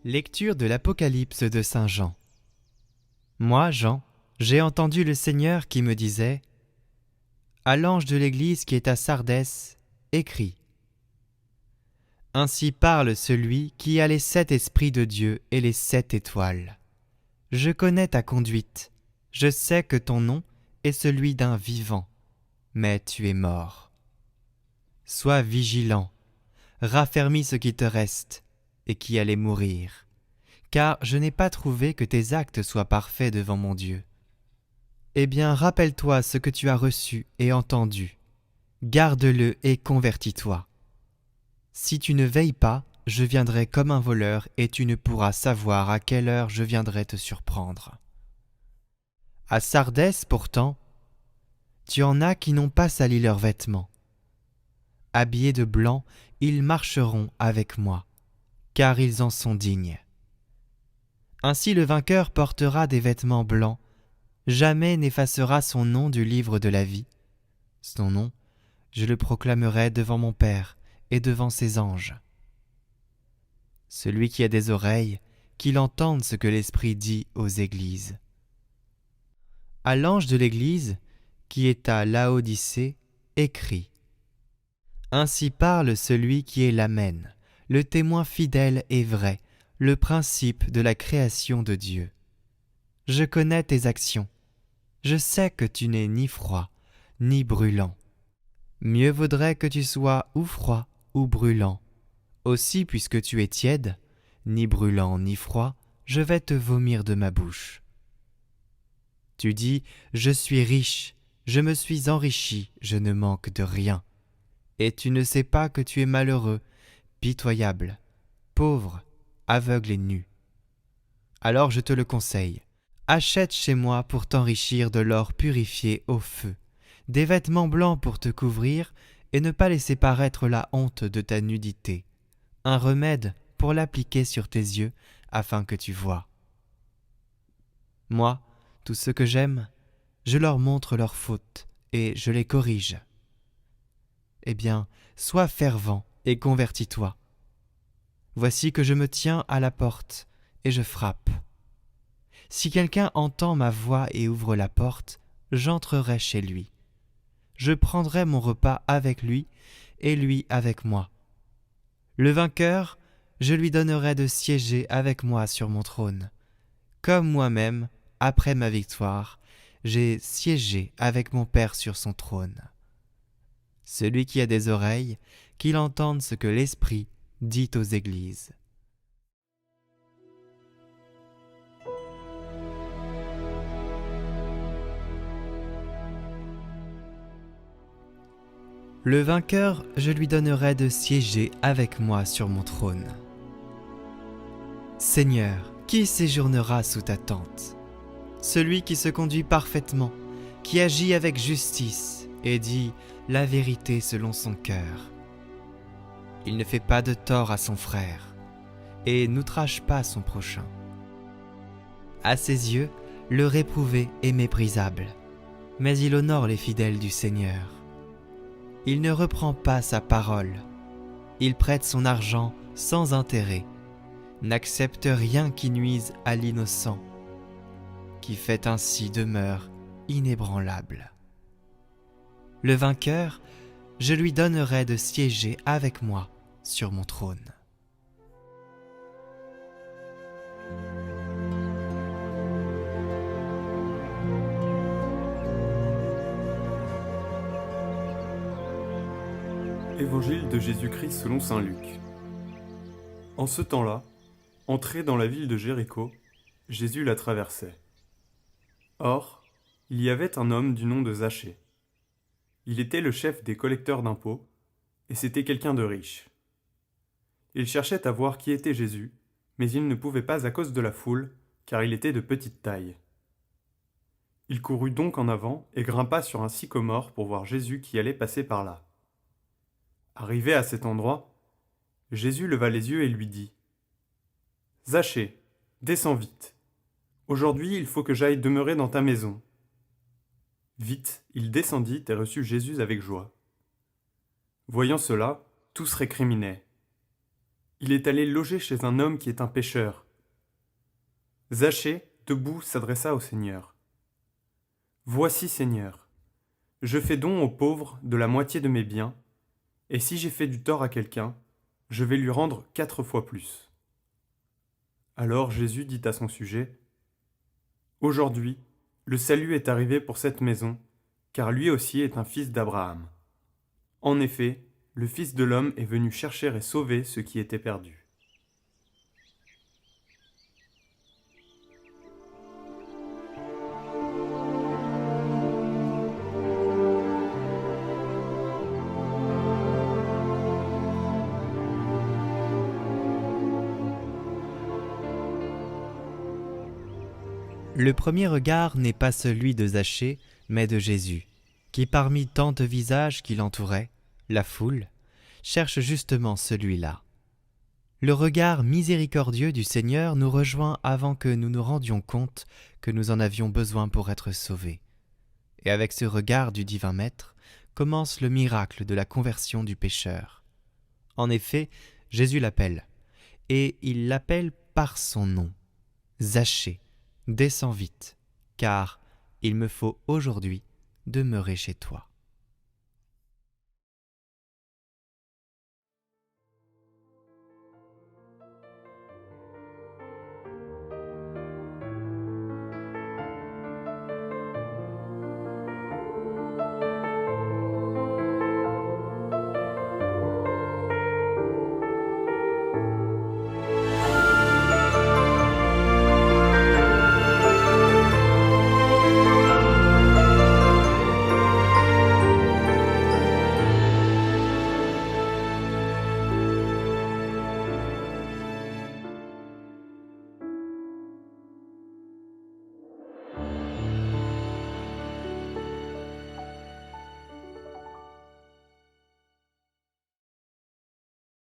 Lecture de l'Apocalypse de saint Jean. Moi, Jean, j'ai entendu le Seigneur qui me disait : à l'ange de l'église qui est à Sardès, écris : ainsi parle celui qui a les 7 esprits de Dieu et les 7 étoiles. Je connais ta conduite, je sais que ton nom est celui d'un vivant, mais tu es mort. Sois vigilant, raffermis ce qui te reste et qui allait mourir, car je n'ai pas trouvé que tes actes soient parfaits devant mon Dieu. Eh bien, rappelle-toi ce que tu as reçu et entendu, garde-le et convertis-toi. Si tu ne veilles pas, je viendrai comme un voleur et tu ne pourras savoir à quelle heure je viendrai te surprendre. À Sardès, pourtant, tu en as qui n'ont pas sali leurs vêtements. Habillés de blanc, ils marcheront avec moi, car ils en sont dignes. Ainsi le vainqueur portera des vêtements blancs, jamais n'effacera son nom du livre de la vie. Son nom, je le proclamerai devant mon Père et devant ses anges. Celui qui a des oreilles, qu'il entende ce que l'Esprit dit aux églises. À l'ange de l'église, qui est à Laodicée, écris : ainsi parle celui qui est l'Amen, le témoin fidèle et vrai, le principe de la création de Dieu. Je connais tes actions. Je sais que tu n'es ni froid, ni brûlant. Mieux vaudrait que tu sois ou froid ou brûlant. Aussi, puisque tu es tiède, ni brûlant ni froid, je vais te vomir de ma bouche. Tu dis : je suis riche, je me suis enrichi, je ne manque de rien. Et tu ne sais pas que tu es malheureux, pitoyable, pauvre, aveugle et nu. Alors je te le conseille, achète chez moi pour t'enrichir de l'or purifié au feu, des vêtements blancs pour te couvrir et ne pas laisser paraître la honte de ta nudité, un remède pour l'appliquer sur tes yeux afin que tu voies. Moi, tous ceux que j'aime, je leur montre leurs fautes et je les corrige. Eh bien, sois fervent et convertis-toi. Voici que je me tiens à la porte et je frappe. Si quelqu'un entend ma voix et ouvre la porte, j'entrerai chez lui. Je prendrai mon repas avec lui et lui avec moi. Le vainqueur, je lui donnerai de siéger avec moi sur mon trône. Comme moi-même, après ma victoire, j'ai siégé avec mon Père sur son trône. Celui qui a des oreilles, qu'il entende ce que l'Esprit dit aux églises. Le vainqueur, je lui donnerai de siéger avec moi sur mon trône. Seigneur, qui séjournera sous ta tente ? Celui qui se conduit parfaitement, qui agit avec justice et dit la vérité selon son cœur. Il ne fait pas de tort à son frère et n'outrage pas son prochain. À ses yeux, le réprouvé est méprisable, mais il honore les fidèles du Seigneur. Il ne reprend pas sa parole. Il prête son argent sans intérêt, n'accepte rien qui nuise à l'innocent, qui fait ainsi demeure inébranlable. Le vainqueur, je lui donnerai de siéger avec moi sur mon trône. Évangile de Jésus-Christ selon saint Luc. En ce temps-là, entré dans la ville de Jéricho, Jésus la traversait. Or, il y avait un homme du nom de Zachée. Il était le chef des collecteurs d'impôts, et c'était quelqu'un de riche. Il cherchait à voir qui était Jésus, mais il ne pouvait pas à cause de la foule, car il était de petite taille. Il courut donc en avant et grimpa sur un sycomore pour voir Jésus qui allait passer par là. Arrivé à cet endroit, Jésus leva les yeux et lui dit : « Zachée, descends vite. Aujourd'hui, il faut que j'aille demeurer dans ta maison. » Vite, il descendit et reçut Jésus avec joie. Voyant cela, tous récriminaient. il est allé loger chez un homme qui est un pêcheur. Zachée, debout, s'adressa au Seigneur. Voici, Seigneur, je fais don aux pauvres de la moitié de mes biens, et si j'ai fait du tort à quelqu'un, je vais lui rendre 4 fois plus. Alors Jésus dit à son sujet, Aujourd'hui, le salut est arrivé pour cette maison, car lui aussi est un fils d'Abraham. En effet, le Fils de l'homme est venu chercher et sauver ce qui était perdu. Le premier regard n'est pas celui de Zachée, mais de Jésus, qui parmi tant de visages qui l'entouraient, la foule, cherche justement celui-là. Le regard miséricordieux du Seigneur nous rejoint avant que nous nous rendions compte que nous en avions besoin pour être sauvés. Et avec ce regard du divin Maître commence le miracle de la conversion du pécheur. En effet, Jésus l'appelle, et il l'appelle par son nom, Zachée. Descends vite, car il me faut aujourd'hui demeurer chez toi.